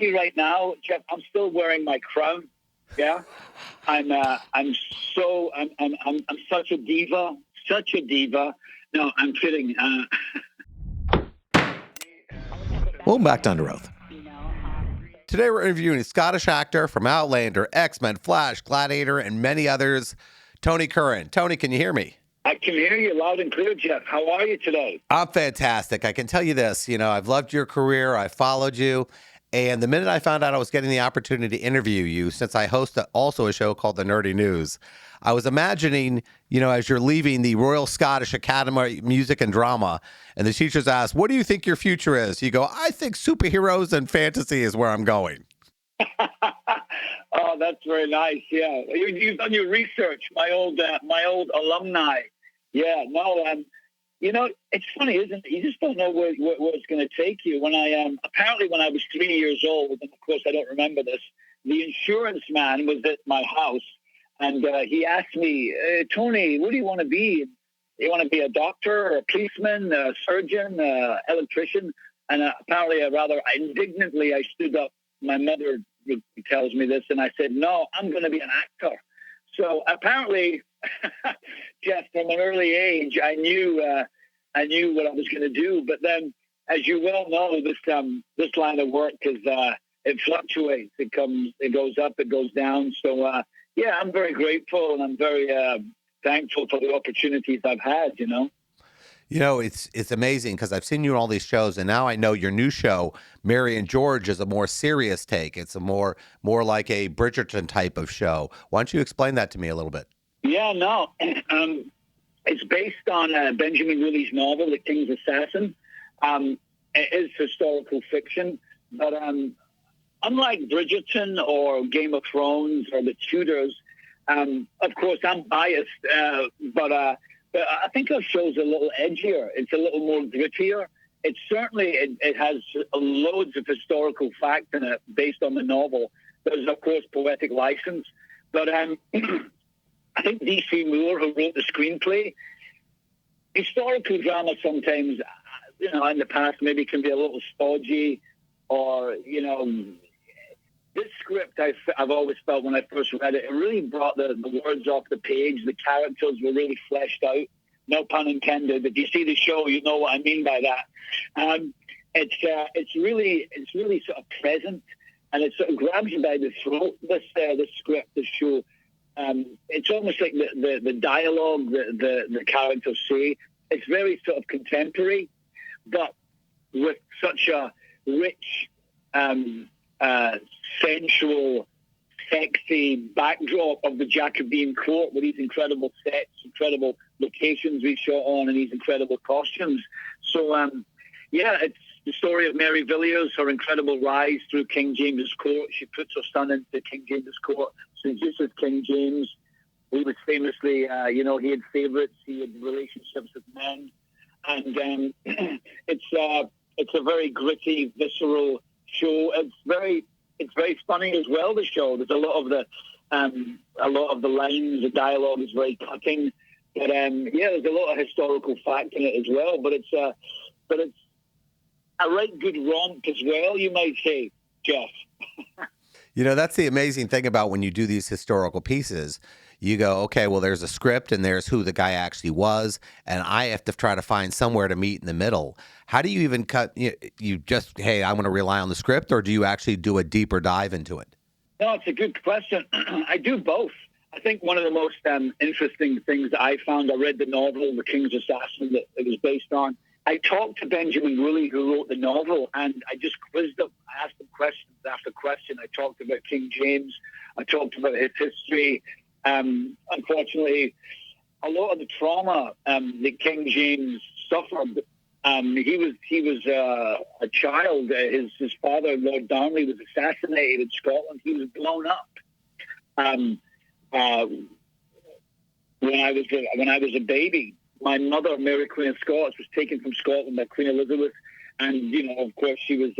see right now, Jeff, I'm still wearing my crown. Yeah, I'm such a diva, such a diva. No, I'm kidding. Welcome back to Under Oath. Today we're interviewing a Scottish actor from Outlander, X-Men, Flash, Gladiator, and many others, Tony Curran. Tony, can you hear me? I can hear you loud and clear, Jeff. How are you today? I'm fantastic. I can tell you this, I've loved your career. I followed you. And the minute I found out I was getting the opportunity to interview you, since I host also a show called The Nerdy News, I was imagining, as you're leaving the Royal Scottish Academy of Music and Drama, and the teachers ask, what do you think your future is? You go, I think superheroes and fantasy is where I'm going. Oh, that's very nice. Yeah, you've done your research. My old alumni. Yeah, no, it's funny, isn't it? You just don't know where it's going to take you. When apparently when I was 3 years old, and of course I don't remember this, the insurance man was at my house, and he asked me, Tony, what do you want to be? Do you want to be a doctor or a policeman, a surgeon, electrician? And apparently, rather indignantly, I stood up. My mother tells me this, and I said, no, I'm going to be an actor. So apparently, Jeff, from an early age, I knew what I was going to do. But then, as you well know, this line of work it fluctuates. It goes up, it goes down. So yeah, I'm very grateful, and I'm very thankful for the opportunities I've had. It's amazing because I've seen you in all these shows, and now I know your new show, Mary and George, is a more serious take. It's a more like a Bridgerton type of show. Why don't you explain that to me a little bit? Yeah, no. It's based on Benjamin Willie's novel, The King's Assassin. It is historical fiction, but unlike Bridgerton or Game of Thrones or The Tudors, of course, I'm biased, but I think our show's a little edgier. It's a little more grittier. It has loads of historical facts in it based on the novel. There's, of course, poetic license, but I think D.C. Moore, who wrote the screenplay, historical drama sometimes, in the past maybe can be a little stodgy, or, this script I've always felt when I first read it, it really brought the words off the page. The characters were really fleshed out. No pun intended. If you see the show, you know what I mean by that. It's really sort of present, and it sort of grabs you by the throat. This script, this show. It's almost like the dialogue the characters say. It's very sort of contemporary, but with such a rich, sensual, sexy backdrop of the Jacobean court with these incredible sets, incredible locations we shot on, and these incredible costumes. So, it's the story of Mary Villiers, her incredible rise through King James's court. She puts her son into King James's court, seduces King James. He was famously, he had favorites, he had relationships with men. And it's a very gritty, visceral show. It's very funny as well, the show. There's a lot of the lines, the dialogue is very cutting. But there's a lot of historical fact in it as well. But it's a right good romp as well, you might say, Jeff. That's the amazing thing about when you do these historical pieces. You go, okay, well, there's a script and there's who the guy actually was, and I have to try to find somewhere to meet in the middle. How do you even cut? You just, hey, I'm going to rely on the script, or do you actually do a deeper dive into it? No, it's a good question. I do both. I think one of the most interesting things that I found, I read the novel, The King's Assassin, that it was based on. I talked to Benjamin Woolley, who wrote the novel, and I just quizzed him. I asked him questions after question. I talked about King James. I talked about his history. Unfortunately, a lot of the trauma that King James suffered, he was a child. His father, Lord Darnley, was assassinated in Scotland. He was blown up. When I was a baby, my mother, Mary Queen of Scots, was taken from Scotland by Queen Elizabeth, and of course, she was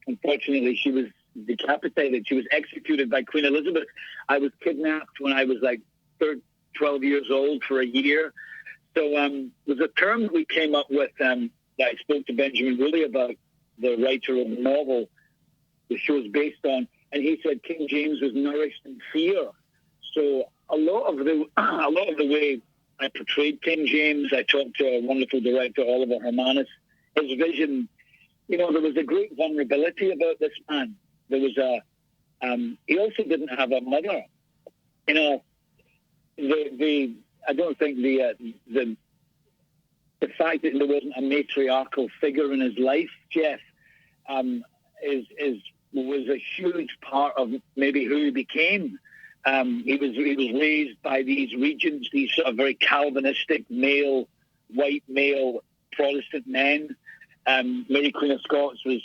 unfortunately she was decapitated. She was executed by Queen Elizabeth. I was kidnapped when I was like 12 years old for a year. So there's a term that we came up with that I spoke to Benjamin Woolley about, the writer of the novel. the show's based on, and he said King James was nourished in fear. So a lot of the way I portrayed King James, I talked to a wonderful director, Oliver Hermanus. His vision, there was a great vulnerability about this man. There was he also didn't have a mother. I don't think the fact that there wasn't a matriarchal figure in his life, Jeff, was a huge part of maybe who he became. He was raised by these regents, these sort of very Calvinistic white male Protestant men. Mary Queen of Scots was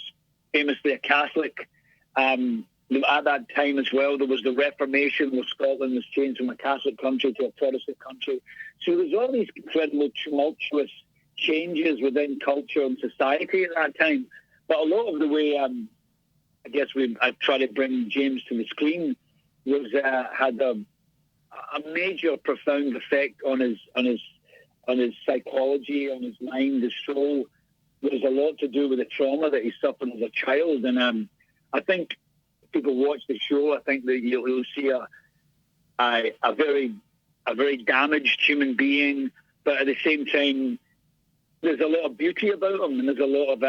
famously a Catholic. At that time as well, there was the Reformation, where Scotland was changed from a Catholic country to a Protestant country. So there's all these incredible tumultuous changes within culture and society at that time. But a lot of the way, I guess I've tried to bring James to the screen was had a major, profound effect on his psychology, on his mind, his soul. There's a lot to do with the trauma that he suffered as a child, and I think if people watch the show, I think that you'll see a very damaged human being, but at the same time, there's a lot of beauty about him, and there's a lot of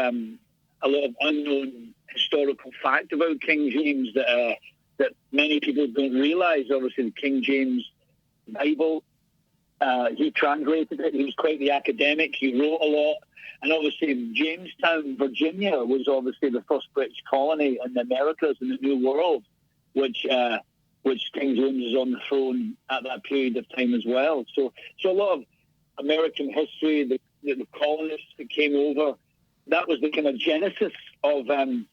unknown historical fact about King James that many people don't realize. Obviously, the King James Bible, he translated it. He was quite the academic. He wrote a lot. And obviously, Jamestown, Virginia, was obviously the first British colony in the Americas, in the New World, which King James is on the throne at that period of time as well. So a lot of American history, the colonists that came over, that was the kind of genesis of the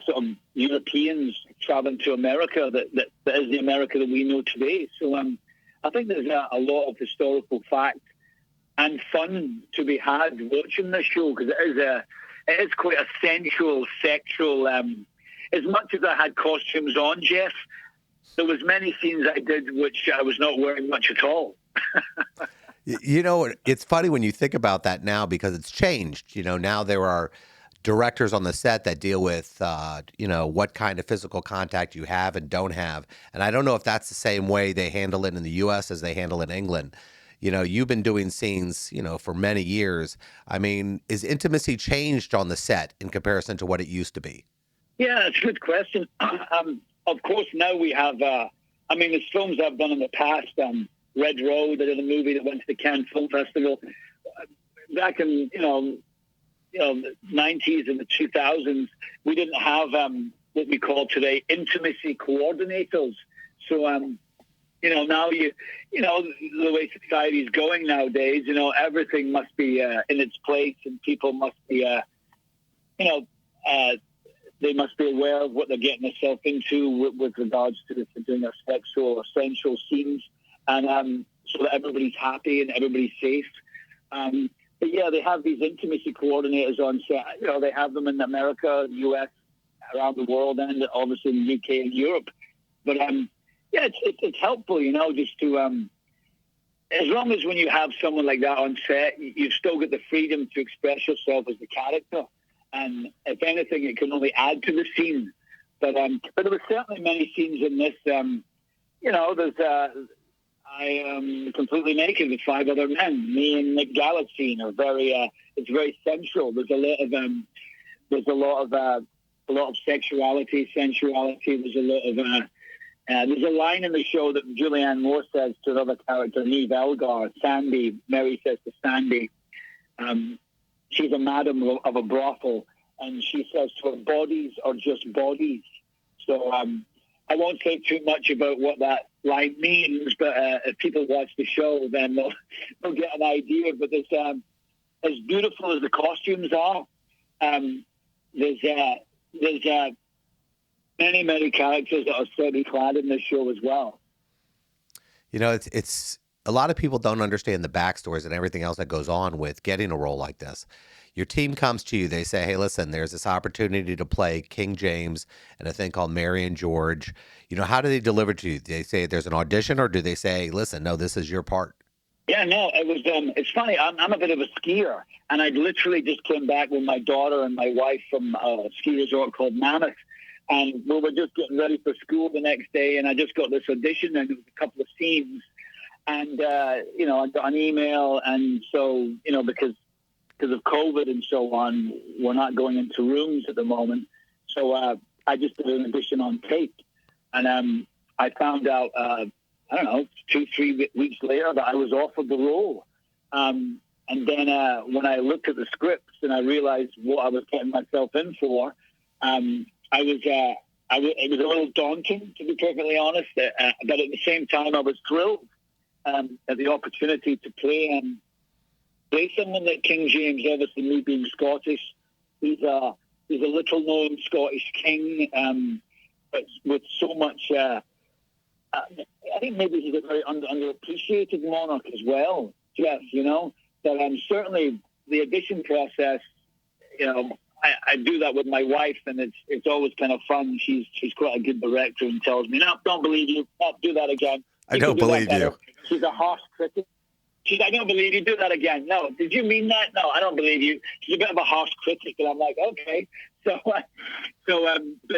sort of Europeans traveling to America that is the America that we know today. So I think there's a lot of historical fact and fun to be had watching this show, because it is quite a sensual, sexual. As much as I had costumes on, Jeff, there was many scenes I did which I was not wearing much at all. It's funny when you think about that now, because it's changed. Now there are directors on the set that deal with, what kind of physical contact you have and don't have. And I don't know if that's the same way they handle it in the U.S. as they handle it in England. You've been doing scenes, for many years. I mean, is intimacy changed on the set in comparison to what it used to be? Yeah, that's a good question. Of course, now we have, there's films I've done in the past, Red Road, the movie that went to the Cannes Film Festival. Back in, the 90s and the 2000s, we didn't have what we call today intimacy coordinators. So, now the way society is going nowadays, everything must be in its place, and people must be, they must be aware of what they're getting themselves into with regards to doing their sexual or sensual scenes, and so that everybody's happy and everybody's safe. But yeah, they have these intimacy coordinators on set. They have them in America, US, around the world, and obviously in the UK and Europe. But it's helpful, just to as long as when you have someone like that on set, you've still got the freedom to express yourself as the character. And if anything, it can only add to the scene. But there were certainly many scenes in this. I am completely naked with 5 other men. Me and Nick Gallup scene are it's very sensual. There's a lot of sexuality, sensuality. There's a line in the show that Julianne Moore says to another character, Neve Elgar, Sandy. Mary says to Sandy, she's a madam of a brothel, and she says to her, bodies are just bodies. So I won't say too much about what that line means, but if people watch the show, then they'll get an idea. But as beautiful as the costumes are, there's many characters that are semi-clad in this show as well. It's a lot of people don't understand the backstories and everything else that goes on with getting a role like this. Your team comes to you. They say, hey, listen, there's this opportunity to play King James and a thing called Mary and George. How do they deliver to you? Do they say there's an audition, or do they say, listen, no, this is your part? Yeah, no, it was. It's funny. I'm a bit of a skier, and I literally just came back with my daughter and my wife from a ski resort called Mammoth, and we were just getting ready for school the next day. And I just got this audition, and it was a couple of scenes, and I got an email, and so because of COVID and so on, we're not going into rooms at the moment. So I just did an audition on tape, and I found out. I don't know, 2-3 weeks later that I was offered the role. And then when I looked at the scripts and I realized what I was getting myself in for, it was a little daunting, to be perfectly honest. But at the same time, I was thrilled at the opportunity to play someone like King James. Obviously, me being Scottish, he's a little-known Scottish king, but with so much. I think maybe he's a very underappreciated monarch as well, Jeff, But certainly the audition process, I do that with my wife, and it's always kind of fun. She's quite a good director and tells me, no, don't believe you. No, do that again. I don't believe you. She's a harsh critic. I don't believe you. Do that again. No, did you mean that? No, I don't believe you. She's a bit of a harsh critic, and I'm like, okay. But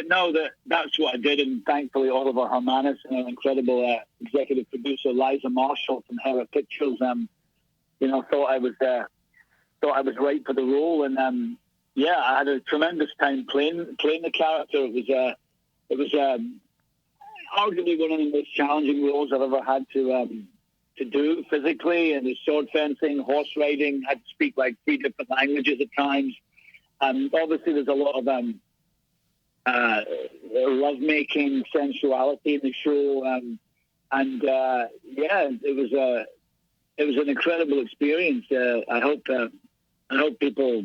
no, that's what I did, and thankfully Oliver Hermanus and an incredible executive producer, Liza Marshall from Hera Pictures, thought I was right for the role, and I had a tremendous time playing the character. It was arguably one of the most challenging roles I've ever had to do physically, and the sword fencing, horse riding, had to speak like 3 different languages at times. Obviously, there's a lot of lovemaking, sensuality in the show, it was an incredible experience. I hope people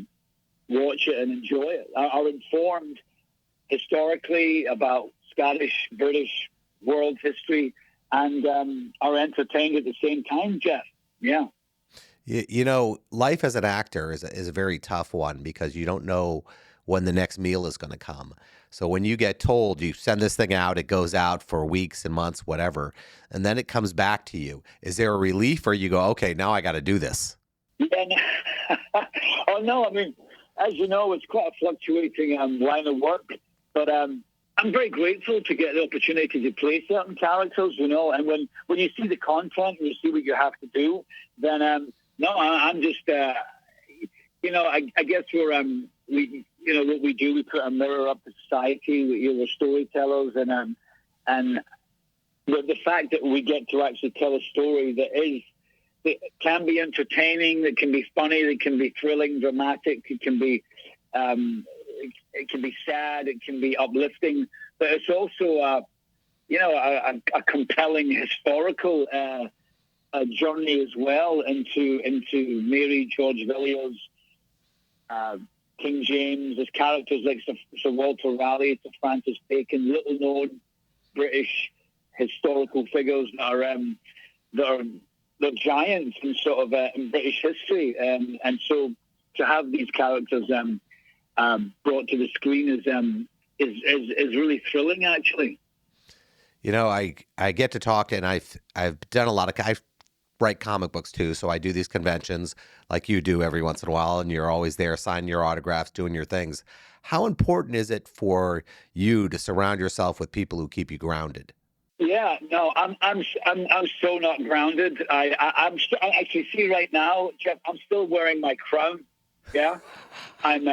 watch it and enjoy it. Are informed historically about Scottish, British, world history, and are entertained at the same time, Jeff. Yeah. Life as an actor is a very tough one because you don't know when the next meal is going to come. So when you get told you send this thing out, it goes out for weeks and months, whatever, and then it comes back to you. Is there a relief, or you go, okay, now I got to do this? Yeah. Oh no, I mean, as you know, it's quite a fluctuating line of work, but I'm very grateful to get the opportunity to play certain characters, and when you see the content and you see what you have to do, then no, I'm just, I guess what we do, we put a mirror up to society. We're storytellers, and the fact that we get to actually tell a story that can be entertaining, that can be funny, that can be thrilling, dramatic, it can be sad, it can be uplifting, but it's also a compelling historical journey as well into Mary, George Villiers, King James, as characters like Sir Walter Raleigh, Sir Francis Bacon, little-known British historical figures that are giants in sort of in British history, and so to have these characters brought to the screen is really thrilling, actually. I get to talk, and I've done a lot of. I write comic books too, so I do these conventions like you do every once in a while, and you're always there signing your autographs, doing your things. How important is it for you to surround yourself with people who keep you grounded? Yeah, no, I'm so not grounded. I'm actually, see right now, Jeff, I'm still wearing my crown. Yeah, I'm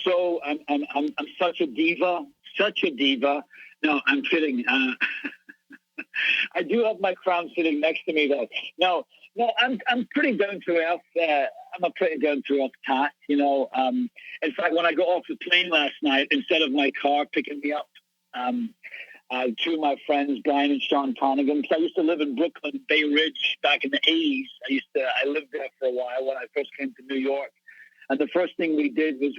such a diva, No, I'm kidding. I do have my crown sitting next to me, though. No, I'm pretty down to earth. I'm a pretty down to earth cat. In fact, when I got off the plane last night, instead of my car picking me up, two of my friends, Brian and Sean Connigan, because I used to live in Brooklyn, Bay Ridge, back in the 80s. I lived there for a while when I first came to New York. And the first thing we did was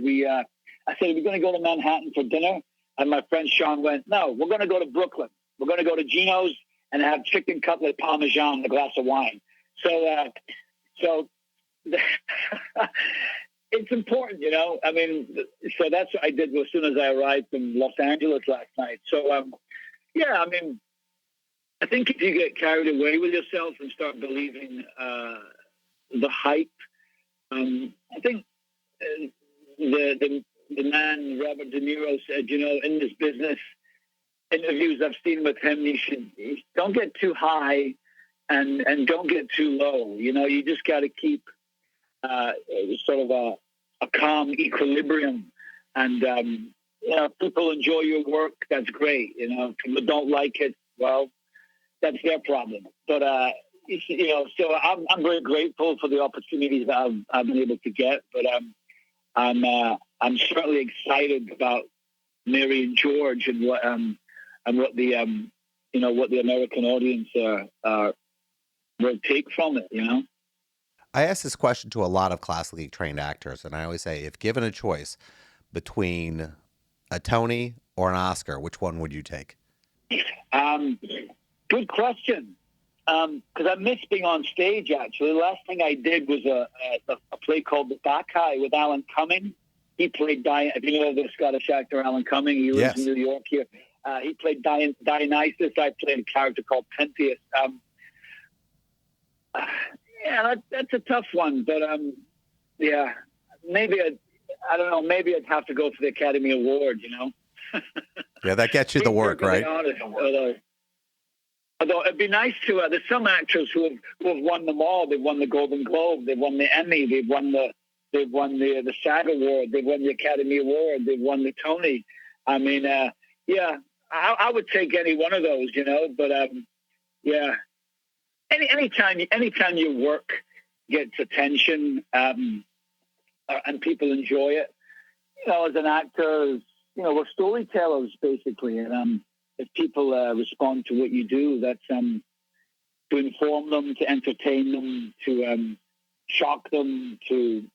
I said, we're going to go to Manhattan for dinner. And my friend Sean went, no, we're going to go to Brooklyn. We're going to go to Gino's and have chicken cutlet parmesan and a glass of wine. So it's important, I mean, so that's what I did as soon as I arrived in Los Angeles last night. So, yeah, I mean, I think if you get carried away with yourself and start believing the hype, I think the man Robert De Niro said, in this business, interviews I've seen with him, you don't get too high and don't get too low. You just got to keep sort of a calm equilibrium. And people enjoy your work. That's great. People don't like it. Well, that's their problem. But so I'm very grateful for the opportunities that I've been able to get. But I'm certainly excited about Mary and George and what the what the American audience will take from it. I ask this question to a lot of classically trained actors, and I always say, if given a choice between a Tony or an Oscar, which one would you take? Good question. Because I miss being on stage, actually. The last thing I did was a play called The Bacchae with Alan Cumming. He played if you know the Scottish actor Alan Cumming, he lives in New York here. He played Dionysus. I played a character called Pentheus. That's a tough one, but maybe I don't know. Maybe I'd have to go for the Academy Award. Yeah, that gets you the work, right? Honest, although it'd be nice to. There's some actors who have won them all. They've won the Golden Globe. They've won the Emmy. They've won the SAG Award. They've won the Academy Award. They've won the Tony. I mean, I would take any one of those, But anytime your work gets attention and people enjoy it, as an actor, we're storytellers basically, and if people respond to what you do, that's to inform them, to entertain them, to shock them, to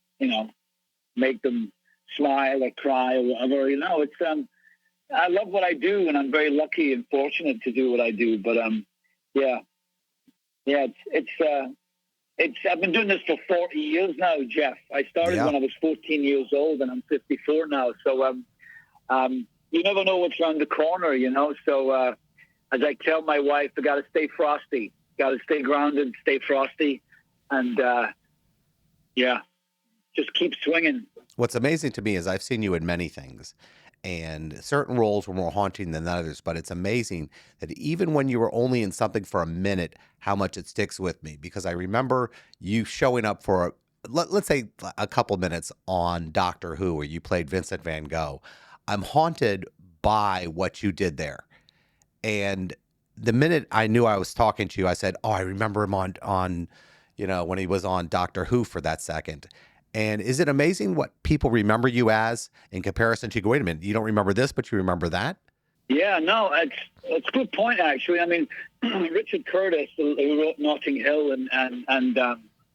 make them smile or cry or whatever. It's I love what I do, and I'm very lucky and fortunate to do what I do. But it's I've been doing this for 40 years now, Jeff. I started when I was 14 years old, and I'm 54 now. So you never know what's around the corner, So as I tell my wife, I got to stay frosty, got to stay grounded, stay frosty, and just keep swinging. What's amazing to me is I've seen you in many things, and certain roles were more haunting than others, but it's amazing that even when you were only in something for a minute, how much it sticks with me, because I remember you showing up for, let's say, a couple minutes on Doctor Who, where you played Vincent Van Gogh. I'm haunted by what you did there. And the minute I knew I was talking to you, I said, I remember him on when he was on Doctor Who for that second. And is it amazing what people remember you as in comparison to, wait a minute, you don't remember this, but you remember that? Yeah, no, it's a good point, actually. I mean, Richard Curtis, who wrote Notting Hill and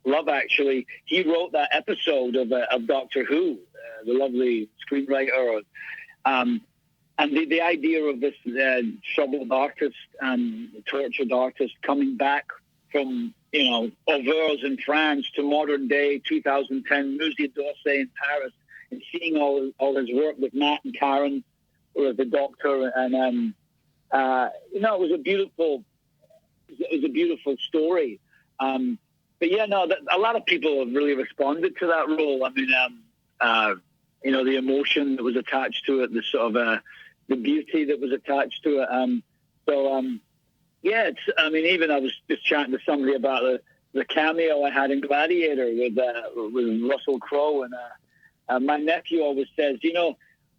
Love Actually, he wrote that episode of Doctor Who, the lovely screenwriter. And the idea of this troubled artist and tortured artist coming back from Auvers in France to modern day 2010 Musée d'Orsay in Paris, and seeing all his work with Matt and Karen, or the Doctor, and it was a beautiful story. But a lot of people have really responded to that role. I mean, the emotion that was attached to it, the sort of the beauty that was attached to it. Even I was just chatting to somebody about the cameo I had in Gladiator with Russell Crowe, and my nephew always says,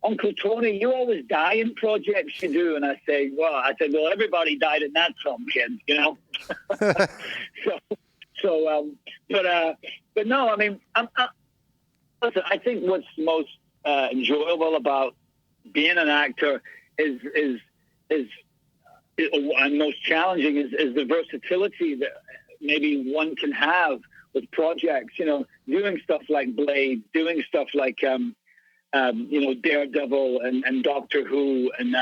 Uncle Tony, you always die in projects you do. And I say, well, everybody died in that film, kid, But no, I mean, listen, I think what's most enjoyable about being an actor is and most challenging is the versatility that maybe one can have with projects, doing stuff like Blade, doing stuff like, Daredevil and Doctor Who, and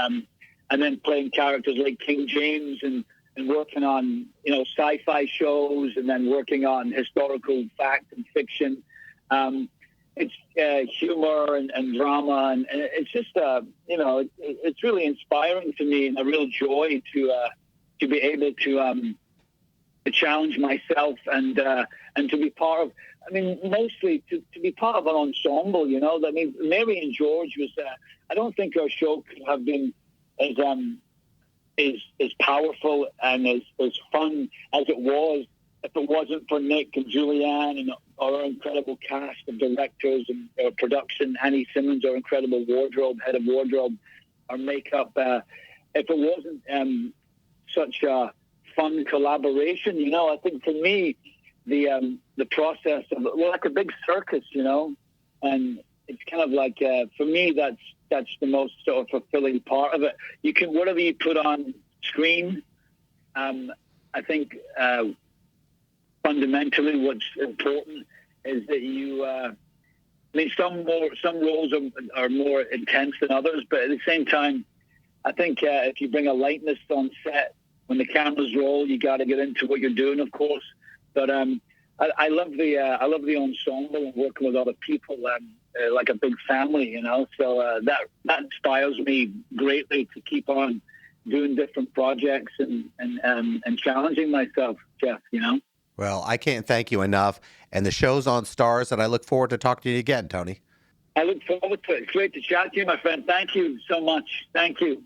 then playing characters like King James and working on, sci-fi shows, and then working on historical fact and fiction. It's humor and drama, and it's just, it's really inspiring to me, and a real joy to to be able to challenge myself and to be part of. I mean, mostly to be part of an ensemble. You know, I mean, Mary and George was. I don't think our show could have been as powerful and as fun as it was if it wasn't for Nick and Julianne and our incredible cast of directors and production, Annie Simmons, our incredible head of wardrobe, our makeup. If it wasn't such a fun collaboration, you know, I think for me, the process of, well, like a big circus, you know, and it's kind of like, for me, that's the most sort of fulfilling part of it. You can, whatever you put on screen, I think fundamentally what's important is that you, I mean, some roles are more intense than others, but at the same time, I think if you bring a lightness on set, when the cameras roll, you got to get into what you're doing, of course. But I love the ensemble and working with other people, like a big family, you know. So that inspires me greatly to keep on doing different projects and challenging myself, Jeff. You know. Well, I can't thank you enough. And the show's on Stars, and I look forward to talking to you again, Tony. I look forward to it. It's great to chat to you, my friend. Thank you so much. Thank you.